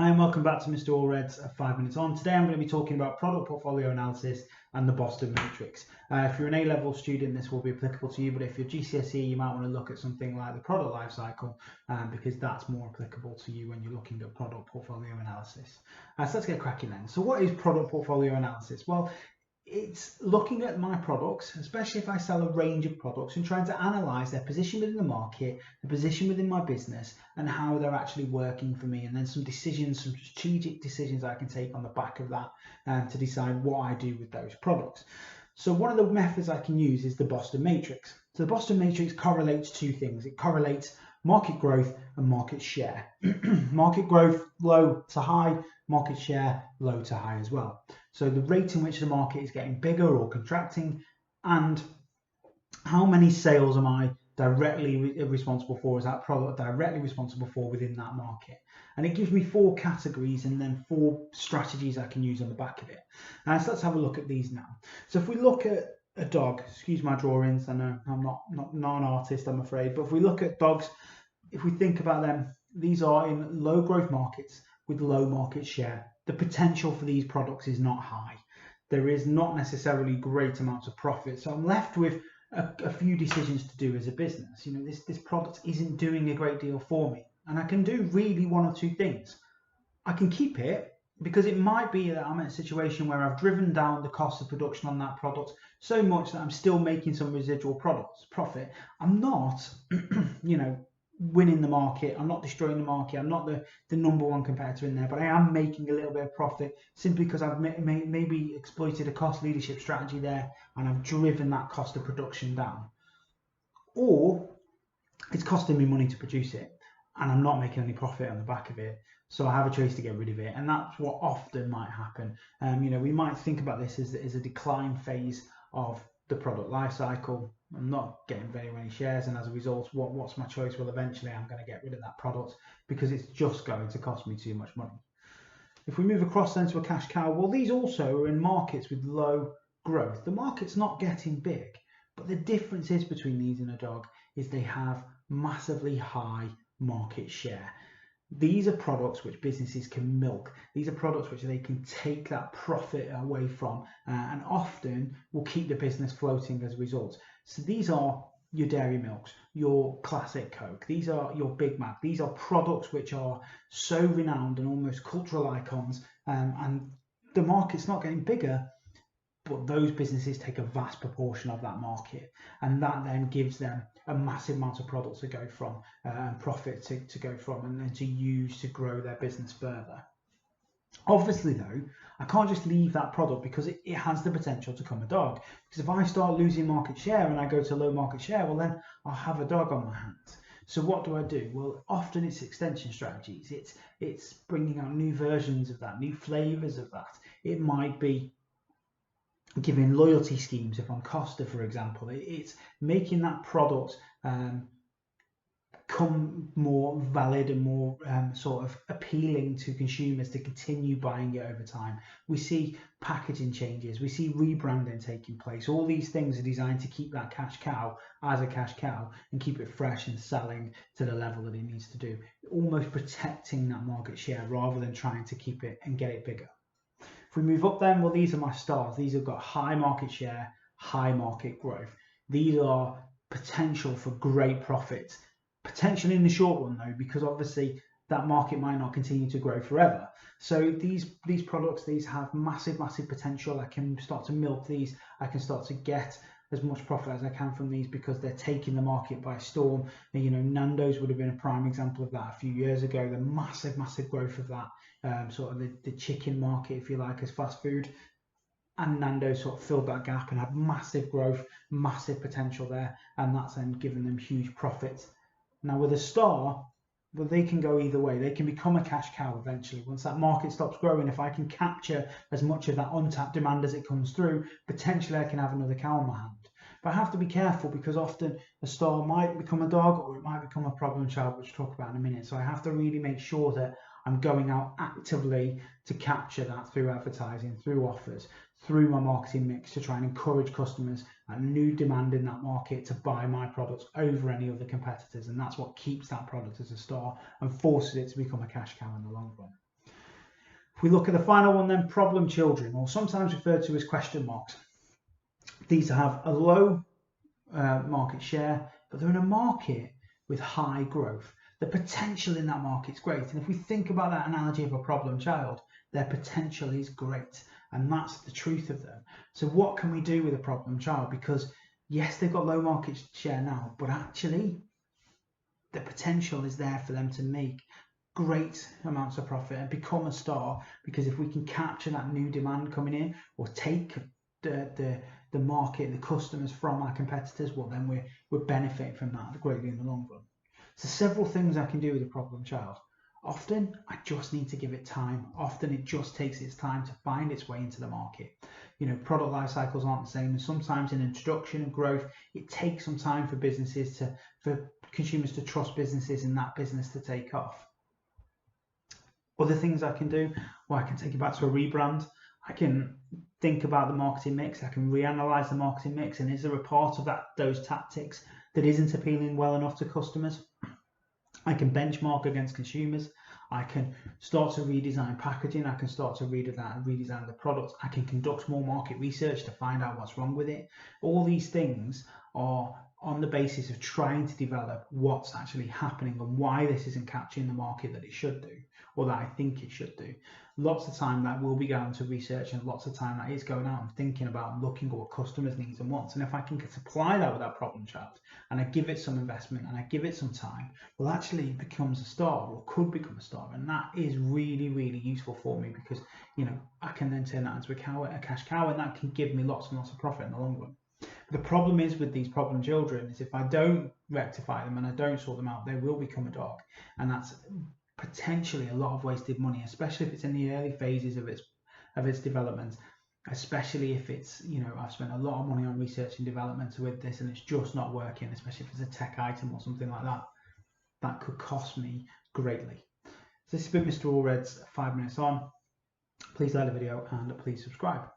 Hi and welcome back to Mr. Allred's 5 Minutes On. Today I'm going to be talking about product portfolio analysis and the Boston Matrix. If you're an A-level student, this will be applicable to you, but if you're GCSE, you might want to look at something like the product life cycle because that's more applicable to you when you're looking at product portfolio analysis. So let's get cracking then. So what is product portfolio analysis? Well, it's looking at my products, especially if I sell a range of products, and trying to analyze their position within the market, the position within my business, and how they're actually working for me. And then some decisions, some strategic decisions I can take on the back of that to decide what I do with those products. So one of the methods I can use is the Boston Matrix. So the Boston Matrix correlates two things. It correlates market growth and market share. Market growth low to high, market share low to high as well. So the rate in which the market is getting bigger or contracting, and how many sales am I directly responsible for, is that product directly responsible for within that market. And it gives me 4 categories and then 4 strategies I can use on the back of it. So let's have a look at these now. So if we look at a dog, excuse my drawings, I know I'm not an artist, I'm afraid, but if we look at dogs, if we think about them, these are in low growth markets with low market share. The potential for these products is not high. There is not necessarily great amounts of profit. So I'm left with a few decisions to do as a business. You know, this product isn't doing a great deal for me. And I can do really 1 or 2 things. I can keep it because it might be that I'm in a situation where I've driven down the cost of production on that product so much that I'm still making some residual profit. I'm not, winning the market. I'm not destroying the market. I'm not the number 1 competitor in there, but I am making a little bit of profit simply because I've maybe exploited a cost leadership strategy there and I've driven that cost of production down. Or it's costing me money to produce it and I'm not making any profit on the back of it. So I have a choice to get rid of it. And that's what often might happen. We might think about this as a decline phase of the product life cycle. I'm not getting very many shares, and as a result, what's my choice? Well, eventually I'm going to get rid of that product because it's just going to cost me too much money. If we move across then to a cash cow, well, these also are in markets with low growth. The market's not getting big, but the difference is between these and a dog is they have massively high market share. These are products which businesses can milk. These are products which they can take that profit away from and often will keep the business floating as a result. So these are your Dairy Milks, your Classic Coke, these are your Big Mac. These are products which are so renowned and almost cultural icons, and the market's not getting bigger, but those businesses take a vast proportion of that market, and that then gives them a massive amount of products to go from and profit to go from and then to use to grow their business further. Obviously though, I can't just leave that product because it has the potential to become a dog, because if I start losing market share and I go to low market share, well then I'll have a dog on my hands. So what do I do? Well, often it's extension strategies. It's bringing out new versions of that, new flavors of that. It might be giving loyalty schemes. If I'm Costa, for example, it's making that product come more valid and more sort of appealing to consumers to continue buying it over time. We see packaging changes, we see rebranding taking place. All these things are designed to keep that cash cow as a cash cow and keep it fresh and selling to the level that it needs to do, almost protecting that market share rather than trying to keep it and get it bigger. If we move up then, well, these are my stars. These have got high market share, high market growth. These are potential for great profits. Potentially in the short run though, because obviously that market might not continue to grow forever. So these products, these have massive potential. I can start to milk these. I can start to get as much profit as I can from these because they're taking the market by storm. And, Nando's would have been a prime example of that a few years ago. The massive growth of that, sort of the chicken market, if you like, as fast food. And Nando's sort of filled that gap and had massive growth, massive potential there, and that's then given them huge profits. Now with a star, well, they can go either way. They can become a cash cow eventually. Once that market stops growing, if I can capture as much of that untapped demand as it comes through, potentially I can have another cow on my hand. But I have to be careful because often a star might become a dog or it might become a problem child, which we'll talk about in a minute. So I have to really make sure that I'm going out actively to capture that through advertising, through offers, through my marketing mix to try and encourage customers and new demand in that market to buy my products over any other competitors. And that's what keeps that product as a star and forces it to become a cash cow in the long run. If we look at the final one then, problem children, or sometimes referred to as question marks. These have a low market share, but they're in a market with high growth. The potential in that market is great. And if we think about that analogy of a problem child, their potential is great. And that's the truth of them. So what can we do with a problem child? Because yes, they've got low market share now, but actually the potential is there for them to make great amounts of profit and become a star. Because if we can capture that new demand coming in, or take the market, the customers from our competitors, well then we're benefiting from that greatly in the long run. So several things I can do with a problem child. Often I just need to give it time. Often it just takes its time to find its way into the market. You know, product life cycles aren't the same, and sometimes in introduction and growth it takes some time for businesses for consumers to trust businesses and that business to take off. Other things I can do, well, I can take it back to a rebrand. I can think about the marketing mix. I can reanalyze the marketing mix, and is there a part of those tactics that isn't appealing well enough to customers? I can benchmark against consumers. I can start to redesign packaging. I can start to redesign the product. I can conduct more market research to find out what's wrong with it. All these things are on the basis of trying to develop what's actually happening and why this isn't capturing the market that it should do, or that I think it should do. Lots of time that will be going to research, and lots of time that is going out and thinking about and looking at what customers needs and wants. And if I can supply that with that problem child, and I give it some investment and I give it some time, well, actually it becomes a star, or could become a star. And that is really, really useful for me, because, you know, I can then turn that into a cash cow, and that can give me lots and lots of profit in the long run. The problem is with these problem children is if I don't rectify them and I don't sort them out, they will become a dog, and that's potentially a lot of wasted money, especially if it's in the early phases of its development. Especially if it's, you know, I've spent a lot of money on research and development with this and it's just not working, especially if it's a tech item or something like that. That could cost me greatly. So this has been Mr. Allred's 5 minutes on. Please like the video and please subscribe.